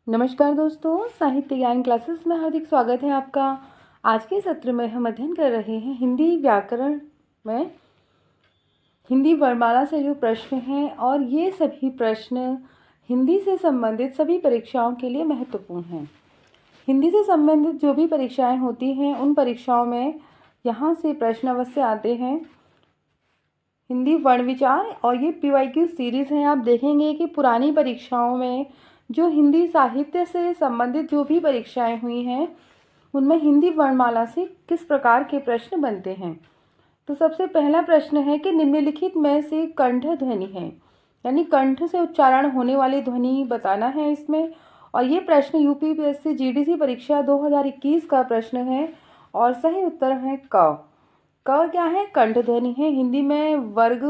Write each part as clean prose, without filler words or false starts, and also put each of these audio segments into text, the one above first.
नमस्कार दोस्तों, साहित्य ज्ञान क्लासेस में हार्दिक स्वागत है आपका। आज के सत्र में हम अध्ययन कर रहे हैं हिंदी व्याकरण में हिंदी वर्णमाला से जो प्रश्न हैं, और ये सभी प्रश्न हिंदी से संबंधित सभी परीक्षाओं के लिए महत्वपूर्ण हैं। हिंदी से संबंधित जो भी परीक्षाएं होती हैं, उन परीक्षाओं में यहाँ से प्रश्न अवश्य आते हैं। हिंदी वर्ण विचार और ये PYQ सीरीज़ हैं। आप देखेंगे कि पुरानी परीक्षाओं में जो हिंदी साहित्य से संबंधित जो भी परीक्षाएं हुई हैं, उनमें हिंदी वर्णमाला से किस प्रकार के प्रश्न बनते हैं। तो सबसे पहला प्रश्न है कि निम्नलिखित में से कंठ ध्वनि है, यानी कंठ से उच्चारण होने वाली ध्वनि बताना है इसमें। और ये प्रश्न UPPSC GDC परीक्षा 2021 का प्रश्न है और सही उत्तर है क। क्या है? कंठ ध्वनि है। हिंदी में वर्ग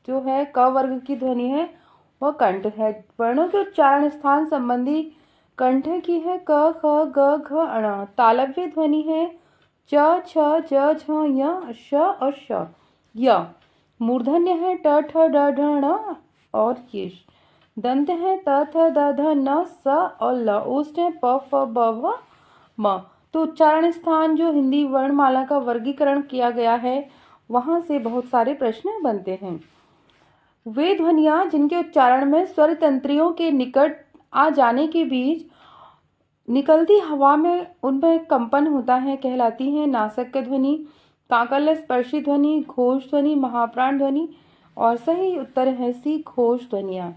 जो है क वर्ग की ध्वनि है, वह कंठ है। वर्णों के उच्चारण स्थान संबंधी कंठ की है क ख ग घ ण। तालव्य ध्वनि है च छ ज झ य श और श। य मूर्धन्य है ट ठ ड ढ ण और ये। दंत है त थ द ध न स और ल। ओष्ठ है प फ ब भ म। तो उच्चारण स्थान जो हिंदी वर्णमाला का वर्गीकरण किया गया है, वहाँ से बहुत सारे प्रश्न बनते हैं। वे ध्वनियाँ जिनके उच्चारण में स्वर तंत्रियों के निकट आ जाने के बीच निकलती हवा में उनमें कंपन होता है, कहलाती हैं नासिक ध्वनि, काकल्य स्पर्शी ध्वनि, घोष ध्वनि, महाप्राण ध्वनि। और सही उत्तर है सी, घोष ध्वनियाँ।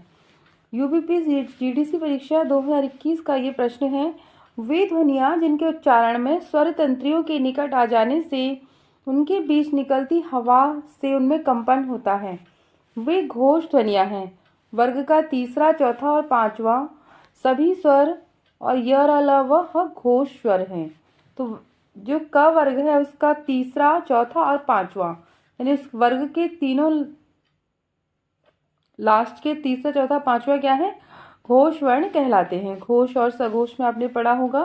UPP GDC परीक्षा 2021 का ये प्रश्न है। वे ध्वनियाँ जिनके उच्चारण में स्वर तंत्रियों के निकट आ जाने से उनके बीच निकलती हवा से उनमें कंपन होता है, वे घोष ध्वनियाँ हैं। वर्ग का तीसरा, चौथा और पांचवा सभी स्वर और य र ल व ह घोष स्वर हैं। तो जो क वर्ग है उसका तीसरा, चौथा और पांचवा, यानी इस वर्ग के तीनों लास्ट के तीसरा, चौथा, पांचवा क्या है? घोष वर्ण कहलाते हैं। घोष और सघोष में आपने पढ़ा होगा।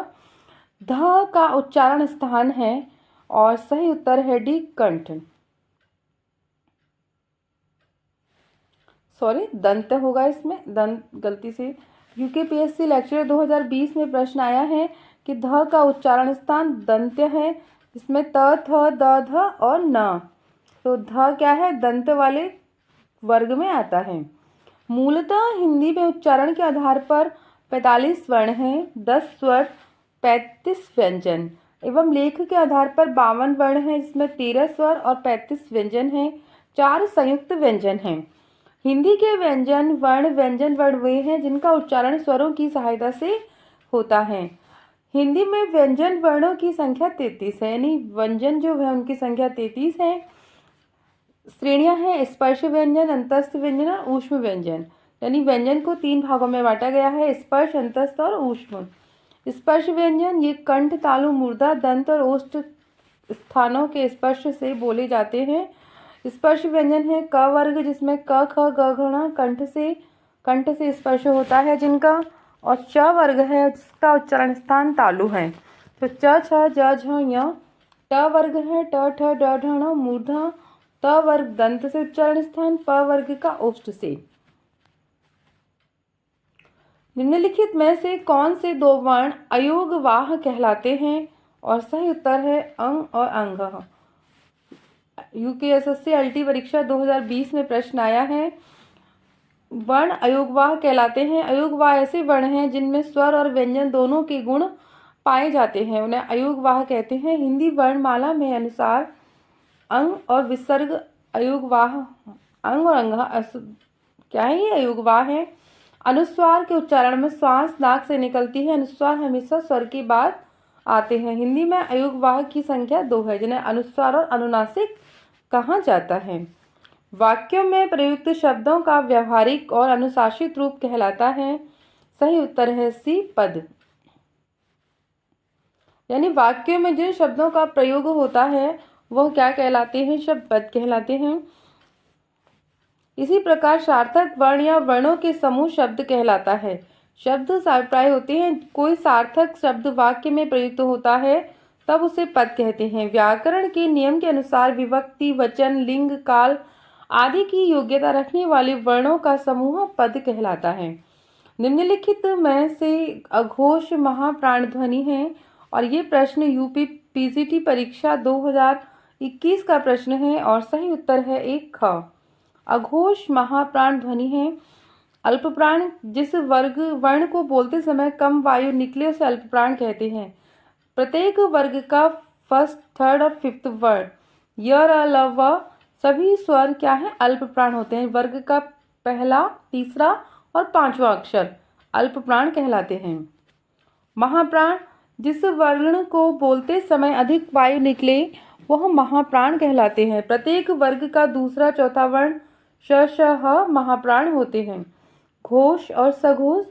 ध का उच्चारण स्थान है और सही उत्तर है डी, कंठ। सॉरी, दंत होगा इसमें, दंत गलती से। UPSC लेक्चर 2020 में प्रश्न आया है कि ध का उच्चारण स्थान दंत्य है, जिसमें त थ द ध और न। तो ध क्या है? दंत वाले वर्ग में आता है। मूलतः हिंदी में उच्चारण के आधार पर 45 वर्ण हैं, 10 स्वर, 35 व्यंजन एवं लेख के आधार पर 52 वर्ण हैं, जिसमें 13 स्वर और 35 व्यंजन हैं। 4 संयुक्त व्यंजन हैं। हिंदी के व्यंजन वर्ण वे हैं जिनका उच्चारण स्वरों की सहायता से होता है। हिंदी में व्यंजन वर्णों की संख्या 33 है, यानी व्यंजन जो है उनकी संख्या 33 है। श्रेणियां हैं स्पर्श व्यंजन, अंतस्थ व्यंजन और ऊष्म व्यंजन। यानी व्यंजन को 3 भागों में बांटा गया है, स्पर्श, अंतस्थ और ऊष्म। स्पर्श व्यंजन ये कंठ, तालु, मूर्धा, दंत और ओष्ठ स्थानों के स्पर्श से बोले जाते हैं। स्पर्श व्यंजन है क वर्ग, जिसमें क ख ग घ ण कंठ से स्पर्श होता है जिनका। और च वर्ग है जिसका उच्चारण स्थान तालु है। तो च छ ज झ य। ट वर्ग है ट ठ ड ढ ण मूर्धा। त वर्ग दंत से उच्चारण स्थान, प वर्ग का ओष्ठ से। निम्नलिखित में से कौन से 2 वर्ण अयोगवाह कहलाते हैं? और सही उत्तर है अंग और अंग। UPSC LT परीक्षा 2020 में प्रश्न आया है। वर्ण अयोगवाह कहलाते हैं। अयोगवाह ऐसे वर्ण हैं जिनमें स्वर और व्यंजन दोनों के गुण पाए जाते हैं, उन्हें अयोगवाह कहते हैं। हिंदी वर्णमाला में अनुसार अंग और विसर्ग अयोगवाह, अंग और अंग क्या है? ये अयोगवाह है। अनुस्वार के उच्चारण में श्वास नाक से निकलती है। अनुस्वार हमेशा स्वर के बाद आते हैं। हिंदी में अयोगवाह की संख्या 2 है, जिन्हें अनुस्वार और अनुनासिक कहा जाता है। वाक्यों में प्रयुक्त शब्दों का व्यवहारिक और अनुशासित रूप कहलाता है। सही उत्तर है सी, पद। यानी वाक्यों में जिन शब्दों का प्रयोग होता है वह क्या कहलाते हैं? शब्द पद कहलाते हैं। इसी प्रकार सार्थक वर्ण या वर्णों के समूह शब्द कहलाता है। शब्द प्राय होते हैं। कोई सार्थक शब्द वाक्य में प्रयुक्त होता है तब उसे पद कहते हैं। व्याकरण के नियम के अनुसार विभक्ति, वचन, लिंग, काल आदि की योग्यता रखने वाले वर्णों का समूह पद कहलाता है। निम्नलिखित में से अघोष महाप्राण ध्वनि है और ये प्रश्न यूपी पीजीटी परीक्षा 2021 का प्रश्न है और सही उत्तर है एक ख। अघोष महाप्राण ध्वनि है अल्पप्राण जिस वर्ग वर्ण को बोलते समय कम वायु निकले उसे अल्पप्राण कहते हैं। प्रत्येक वर्ग का फर्स्ट, थर्ड और फिफ्थ वर्ण य र ल व सभी स्वर क्या है अल्पप्राण होते हैं। वर्ग का पहला, तीसरा और पांचवा अक्षर अल्पप्राण कहलाते हैं। महाप्राण जिस वर्ण को बोलते समय अधिक वायु निकले वह महाप्राण कहलाते हैं। प्रत्येक वर्ग का दूसरा, चौथा वर्ण श, श, ह महाप्राण होते हैं। घोष और सघोष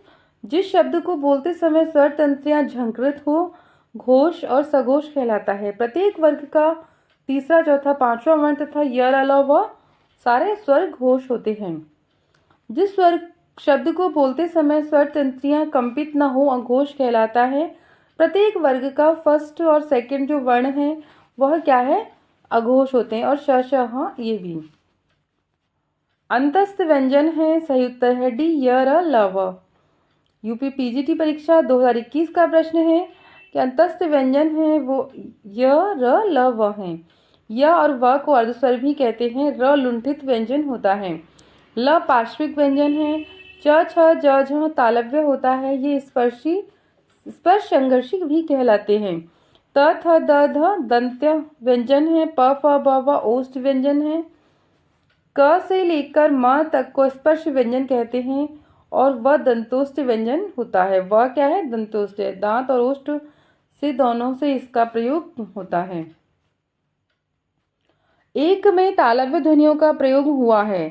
जिस शब्द को बोलते समय स्वर तंत्रियां झंकृत हो घोष और सघोष कहलाता है। प्रत्येक वर्ग का तीसरा, चौथा, पांचवा वर्ण तथा य र ल व सारे स्वर घोष होते हैं। जिस स्वर शब्द को बोलते समय स्वर तंत्रियां कंपित न हो अघोष कहलाता है। प्रत्येक वर्ग का फर्स्ट और सेकंड जो वर्ण है वह क्या है अघोष होते हैं और श, श, ह ये भी। अंतस्थ व्यंजन है, सही उत्तर है डी य र ल व। यूपी पीजीटी परीक्षा 2021 का प्रश्न है कि अंतस्थ व्यंजन है वो य र ल व हैं। य और व को अर्धस्वर भी कहते हैं। र लुंठित व्यंजन होता है। ल पार्श्विक व्यंजन है। च, छ, ज, झ तालव्य होता है। ये स्पर्श संघर्षी भी कहलाते हैं। त, थ, द, ध दंत्य व्यंजन है। प, फ, ब, व ओष्ठ व्यंजन है। क से लेकर म तक को स्पर्श व्यंजन कहते हैं और वह दंतोष्ठ व्यंजन होता है। वह क्या है दंतोष्ठ है। दांत और ओष्ठ से दोनों से इसका प्रयोग होता है। एक में तालव्य ध्वनियों का प्रयोग हुआ है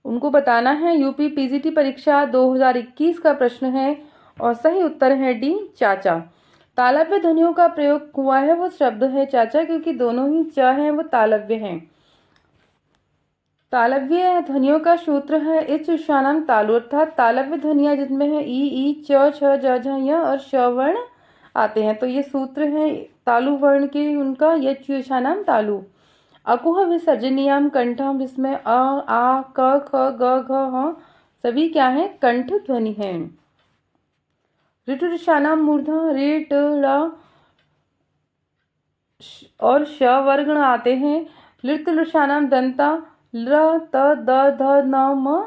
उनको बताना है। यूपी पीजीटी परीक्षा 2021 का प्रश्न है और सही उत्तर है डी चाचा। तालव्य ध्वनियों का प्रयोग हुआ है वो शब्द है चाचा क्योंकि दोनों ही च हैं वो तालव्य हैं। तालव्य ध्वनियों का सूत्र है इच उच्चारण तालु अर्थात तालव्य ध्वनियां जिनमें है ई, च, छ, ज, झ, य और श वर्ण आते हैं तो ये सूत्र है तालु वर्ण के उनका यच उच्चारण तालु। अकुह विसर्जनीयम कंठम जिसमें अ, आ, क, ख, ग, घ, ह सभी क्या है कंठ ध्वनि है। ऋतुषानाम मूर्धा रे, ट, ड़ और श वर्ग आते हैं। लृतलुषानाम दंता ल, त, द, ध, न, म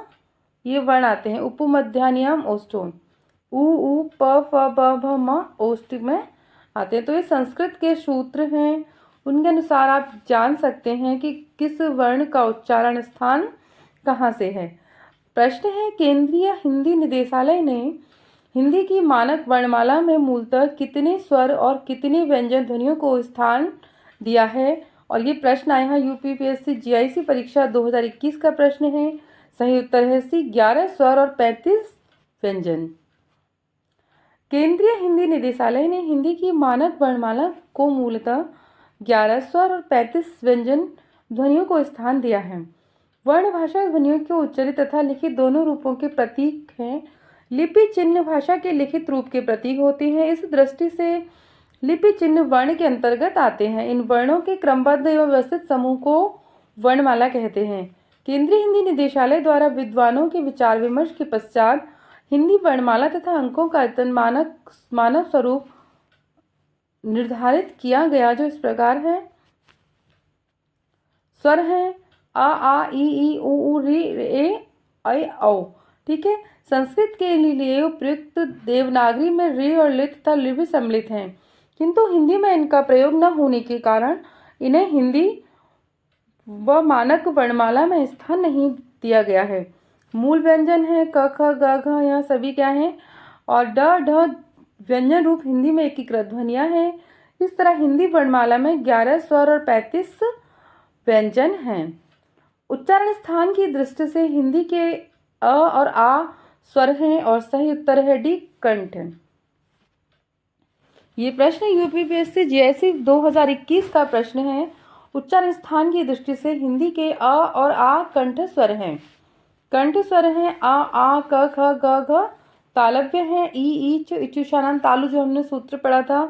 ये वर्ण आते हैं। उपमध्यानियम ओष्ठों उ, प, फ, ब, भ, म ओष्ठ में आते हैं। तो ये संस्कृत के सूत्र हैं उनके अनुसार आप जान सकते हैं कि किस वर्ण का उच्चारण स्थान कहाँ से है। प्रश्न है केंद्रीय हिंदी निदेशालय ने हिंदी की मानक वर्णमाला में मूलतः कितने स्वर और कितने व्यंजन ध्वनियों को स्थान दिया है और ये प्रश्न आया है यूपीपीएससी जीआईसी परीक्षा 2021 का प्रश्न है। सही उत्तर है सी 11 स्वर और 35 व्यंजन। केंद्रीय हिंदी निदेशालय ने हिंदी की मानक वर्णमाला को मूलतः 11 स्वर और 35 व्यंजन ध्वनियों को स्थान दिया है। वर्ण भाषा ध्वनियों के उच्चरित तथा लिखित दोनों रूपों के प्रतीक हैं। लिपि चिन्ह भाषा के लिखित रूप के प्रतीक होते हैं। इस दृष्टि से लिपि चिन्ह वर्ण के अंतर्गत आते हैं। इन वर्णों के क्रमबद्ध एवं व्यवस्थित समूह को वर्णमाला कहते हैं। केंद्रीय हिंदी निदेशालय द्वारा विद्वानों के विचार विमर्श के पश्चात हिंदी वर्णमाला तथा अंकों का मानव स्वरूप निर्धारित किया गया जो इस प्रकार है। स्वर है आ, ई, उ, रि, ए, ऐ, औ। ठीक है। संस्कृत के लिए उपयुक्त देवनागरी में रे और ले तथा लि भी सम्मिलित हैं किंतु हिंदी में इनका प्रयोग न होने के कारण इन्हें हिंदी व मानक वर्णमाला में स्थान नहीं दिया गया है। मूल व्यंजन है क, ख, ग, घ यह सभी क्या हैं और ड, ढ व्यंजन रूप हिंदी में एकीकृत ध्वनियां हैं। इस तरह हिंदी वर्णमाला में 11 स्वर और 35 व्यंजन हैं। उच्चारण स्थान की दृष्टि से हिंदी के अ और आ स्वर हैं और सही उत्तर है डी कंठ। ये प्रश्न यूपीपीएससी जीआईसी 2021 का प्रश्न है। उच्चारण स्थान की दृष्टि से हिंदी के अ और आ कंठ स्वर हैं। कंठ स्वर हैं आ, क, ख, ग, घ तालव्य हैं ई, च, इचुषानाम तालु जो हमने सूत्र पढ़ा था।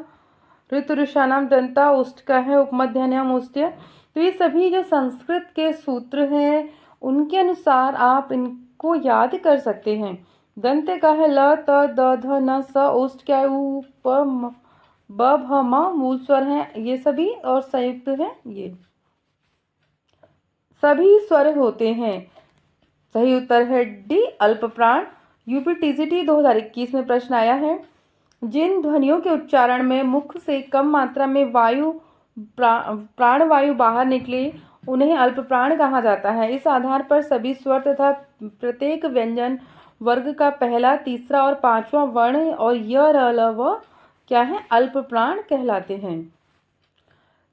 ऋतुषानाम दंता ओष्ठ का है उपमध्यान्याम ओष्ठ्य। तो ये सभी जो संस्कृत के सूत्र हैं उनके अनुसार आप इनको याद कर सकते हैं दंत्य का है ल त द ध न स। ओष्ठ क्या है उ प म ब भ म। मूल स्वर हैं ये सभी और संयुक्त हैं ये सभी स्वर होते हैं। सही उत्तर है डी अल्प प्राण। यूपी टीजीटी 2021 में प्रश्न आया है, जिन ध्वनियों के उच्चारण में मुख से कम मात्रा में प्राणवायु बाहर निकले उन्हें अल्प प्राण कहा जाता है। इस आधार पर सभी स्वर तथा प्रत्येक व्यंजन वर्ग का पहला, तीसरा और पांचवा वर्ण और य र ल व क्या है अल्प प्राण कहलाते हैं।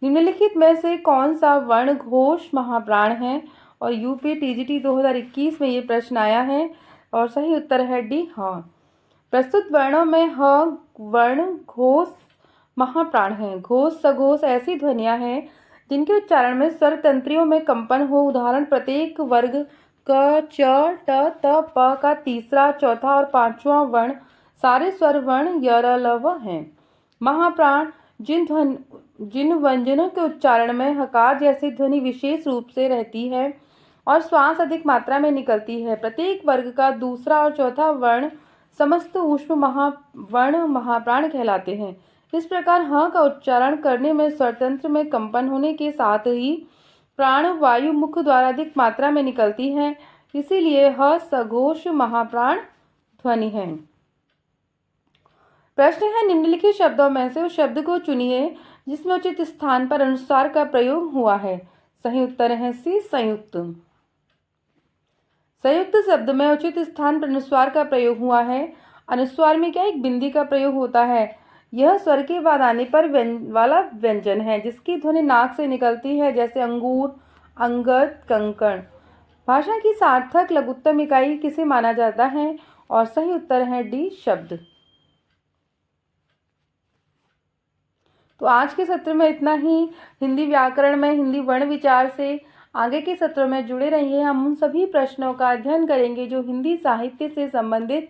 निम्नलिखित में से कौन सा वर्ण घोष महाप्राण है? और यूपी टीजीटी 2021 में ये प्रश्न आया है और सही उत्तर है डी ह। प्रस्तुत वर्णों में ह वर्ण घोष महाप्राण है। घोष सघोष ऐसी ध्वनियां हैं जिनके उच्चारण में स्वर तंत्रियों में कंपन हो। उदाहरण प्रत्येक वर्ग क च ट त प का तीसरा, चौथा और पांचवा वर्ण सारे स्वर वर्ण य र ल व हैं। महाप्राण जिन व्यंजनों के उच्चारण में हकार जैसी ध्वनि विशेष रूप से रहती है और श्वास अधिक मात्रा में निकलती है। प्रत्येक वर्ग का दूसरा और चौथा वर्ण समस्त ऊष्म वर्ण महाप्राण कहलाते हैं। इस प्रकार ह का उच्चारण करने में स्वरतंत्र में कंपन होने के साथ ही प्राण वायु मुख द्वारा अधिक मात्रा में निकलती है, इसीलिए ह सघोष महाप्राण ध्वनि है। प्रश्न है, निम्नलिखित शब्दों में से उस शब्द को चुनिए जिसमें उचित स्थान पर अनुस्वार का प्रयोग हुआ है। सही उत्तर है सी संयुक्त। संयुक्त शब्द में उचित स्थान पर अनुस्वार का प्रयोग हुआ है। अनुस्वार में क्या एक बिंदी का प्रयोग होता है। यह स्वर के बाद आने पर वाला व्यंजन है जिसकी ध्वनि नाक से निकलती है, जैसे अंगूर, अंगद, कंकण। भाषा की सार्थक लघुत्तम इकाई किसे माना जाता है? और सही उत्तर है डी शब्द। तो आज के सत्र में इतना ही। हिंदी व्याकरण में हिंदी वर्ण विचार से आगे के सत्रों में जुड़े रहिए। हम उन सभी प्रश्नों का अध्ययन करेंगे जो हिंदी साहित्य से संबंधित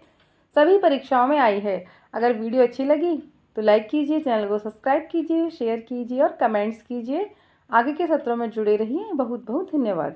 सभी परीक्षाओं में आई है। अगर वीडियो अच्छी लगी तो लाइक कीजिए, चैनल को सब्सक्राइब कीजिए, शेयर कीजिए और कमेंट्स कीजिए। आगे के सत्रों में जुड़े रहिए। बहुत बहुत धन्यवाद।